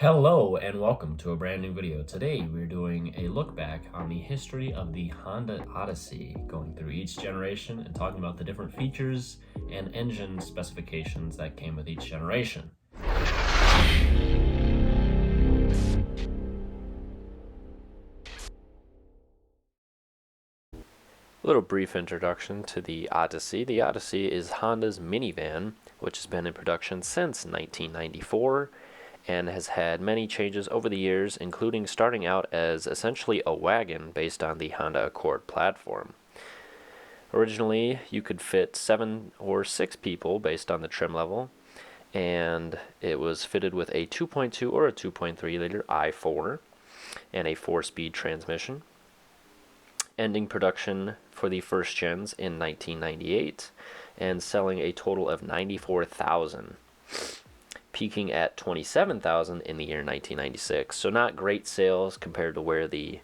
Hello and welcome to a brand new video. Today we're doing a look back on the history of the Honda Odyssey, going through each generation and talking about the different features and engine specifications that came with each generation. A little brief introduction to the Odyssey. The Odyssey is Honda's minivan, which has been in production since 1994 and has had many changes over the years, including starting out as essentially a wagon based on the Honda Accord platform. Originally, you could fit 7 or 6 people based on the trim level, and it was fitted with a 2.2 or a 2.3 liter i4 and a 4-speed transmission, ending production for the first gens in 1998 and selling a total of 94,000, peaking at 27,000 in the year 1996. So not great sales compared to where the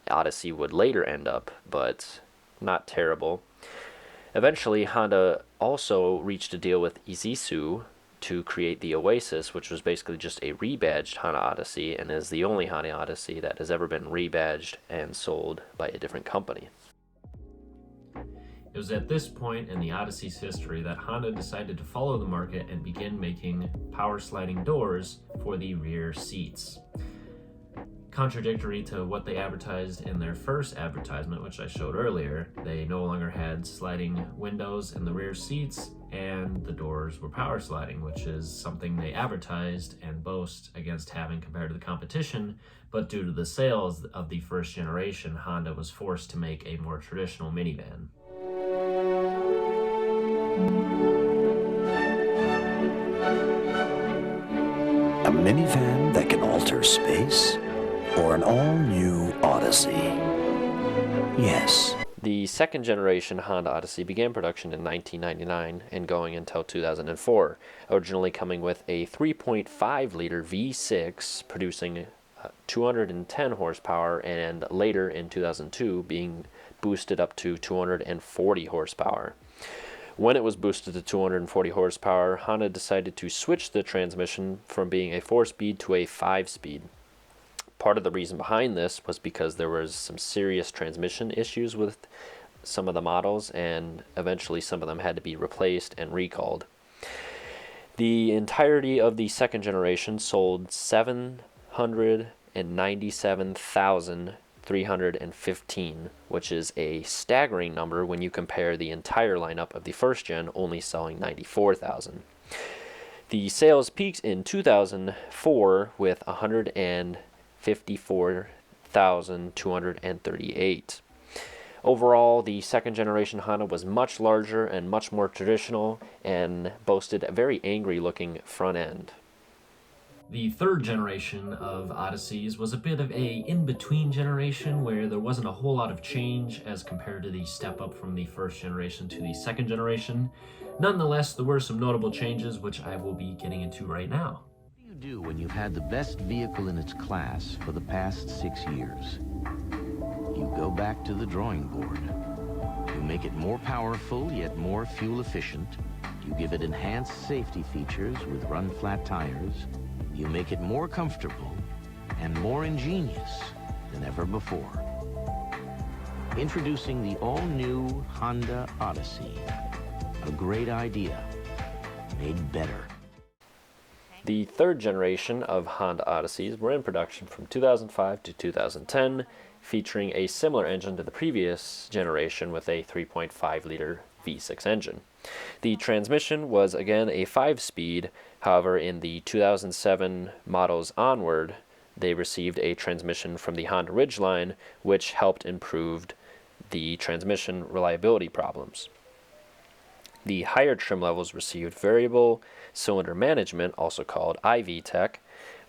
Odyssey would later end up, but not terrible. Eventually, Honda also reached a deal with Isuzu to create the Oasis, which was basically just a rebadged Honda Odyssey and is the only Honda Odyssey that has ever been rebadged and sold by a different company. It was at this point in the Odyssey's history that Honda decided to follow the market and begin making power sliding doors for the rear seats. Contradictory to what they advertised in their first advertisement, which I showed earlier, they no longer had sliding windows in the rear seats and the doors were power sliding, which is something they advertised and boast against having compared to the competition, but due to the sales of the first generation, Honda was forced to make a more traditional minivan. A minivan that can alter space? Or an all-new Odyssey? Yes. The second generation Honda Odyssey began production in 1999 and going until 2004, originally coming with a 3.5 liter V6 producing 210 horsepower, and later in 2002 being boosted up to 240 horsepower. When it was boosted to 240 horsepower, Honda decided to switch the transmission from being a 4-speed to a 5-speed. Part of the reason behind this was because there was some serious transmission issues with some of the models, and eventually some of them had to be replaced and recalled. The entirety of the second generation sold 797,315, which is a staggering number when you compare the entire lineup of the first gen only selling 94,000. The sales peaked in 2004 with 154,238. Overall, the second generation Honda was much larger and much more traditional and boasted a very angry looking front end. The third generation of Odysseys was a bit of a in-between generation where there wasn't a whole lot of change as compared to the step up from the first generation to the second generation. Nonetheless, there were some notable changes which I will be getting into right now. What do you do when you've had the best vehicle in its class for the past 6 years? You go back to the drawing board. You make it more powerful yet more fuel efficient. You give it enhanced safety features with run-flat tires. You make it more comfortable and more ingenious than ever before. Introducing the all-new Honda Odyssey. A great idea, made better. The third generation of Honda Odysseys were in production from 2005 to 2010, featuring a similar engine to the previous generation with a 3.5 liter V6 engine. The transmission was again a 5-speed, however in the 2007 models onward, they received a transmission from the Honda Ridgeline, which helped improve the transmission reliability problems. The higher trim levels received variable cylinder management, also called IV Tech,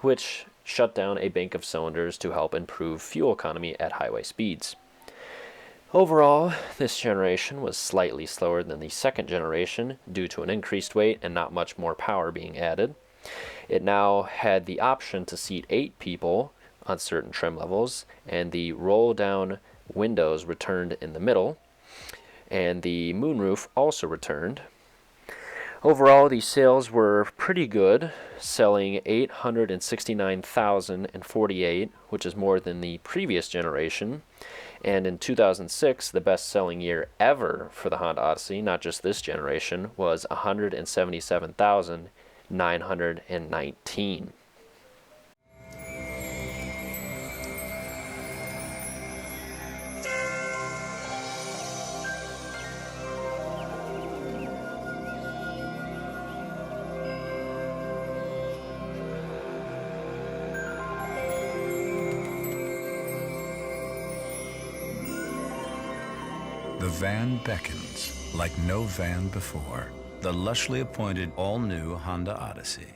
which shut down a bank of cylinders to help improve fuel economy at highway speeds. Overall, this generation was slightly slower than the second generation due to an increased weight and not much more power being added. It now had the option to seat 8 people on certain trim levels, and the roll-down windows returned in the middle, and the moonroof also returned. Overall, the sales were pretty good, selling 869,048, which is more than the previous generation. And in 2006, the best-selling year ever for the Honda Odyssey, not just this generation, was 177,919. The van beckons like no van before. The lushly appointed all-new Honda Odyssey.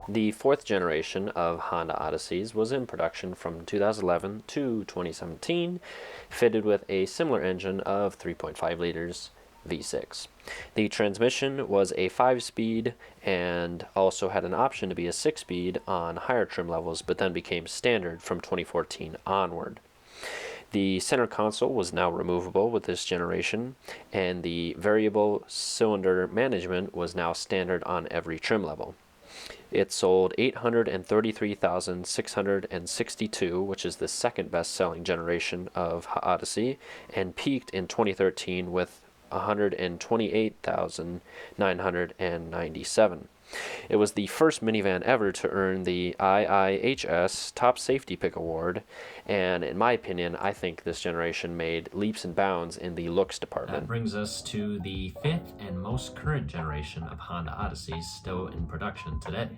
The fourth generation of Honda Odysseys was in production from 2011 to 2017, fitted with a similar engine of 3.5 liters V6. The transmission was a 5-speed and also had an option to be a 6-speed on higher trim levels, but then became standard from 2014 onward. The center console was now removable with this generation, and the variable cylinder management was now standard on every trim level. It sold 833,662, which is the second best-selling generation of Odyssey, and peaked in 2013 with 128,997. It was the first minivan ever to earn the IIHS Top Safety Pick Award, and in my opinion, I think this generation made leaps and bounds in the looks department. That brings us to the fifth and most current generation of Honda Odysseys still in production today.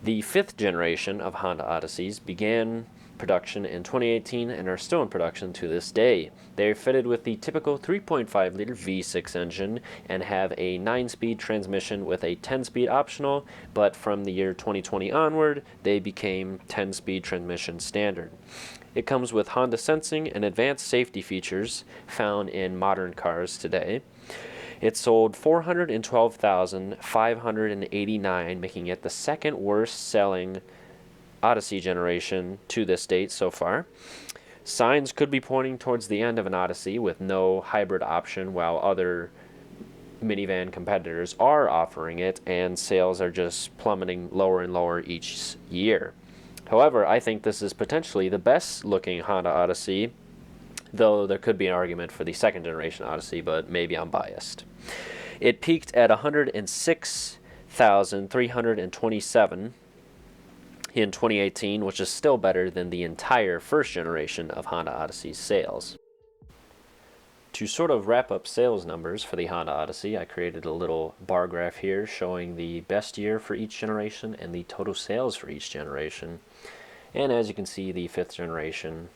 The fifth generation of Honda Odysseys began production in 2018 and are still in production to this day. They are fitted with the typical 3.5-liter V6 engine and have a 9-speed transmission with a 10-speed optional, but from the year 2020 onward, they became 10-speed transmission standard. It comes with Honda sensing and advanced safety features found in modern cars today. It sold 412,589, making it the second worst selling Odyssey generation to this date so far. Signs could be pointing towards the end of an Odyssey with no hybrid option, while other minivan competitors are offering it, and sales are just plummeting lower and lower each year. However, I think this is potentially the best looking Honda Odyssey, though there could be an argument for the second generation Odyssey, but maybe I'm biased. It peaked at 106,327 in 2018, which is still better than the entire first generation of Honda Odyssey's sales. To sort of wrap up sales numbers for the Honda Odyssey, I created a little bar graph here showing the best year for each generation and the total sales for each generation. And as you can see, the fifth generation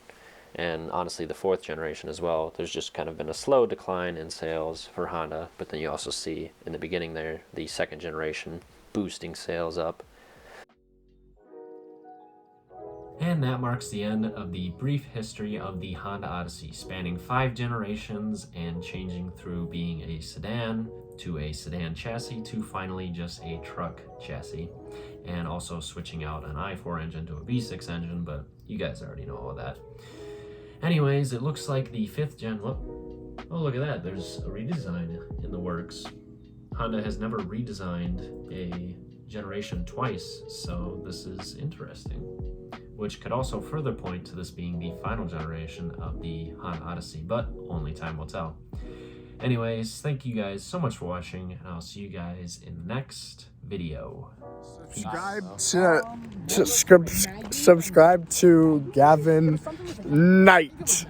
and honestly the fourth generation as well, there's just kind of been a slow decline in sales for Honda, but then you also see in the beginning there the second generation boosting sales up. And that marks the end of the brief history of the Honda Odyssey, spanning 5 generations and changing through being a sedan to a sedan chassis to finally just a truck chassis, and also switching out an i4 engine to a V6 engine, but you guys already know all that. Anyways, it looks like the 5th gen, oh look at that, there's a redesign in the works. Honda has never redesigned a generation twice, so this is interesting, which could also further point to this being the final generation of the Honda Odyssey, but only time will tell. Anyways, thank you guys so much for watching, and I'll see you guys in the next video. Subscribe to Gavin Knight.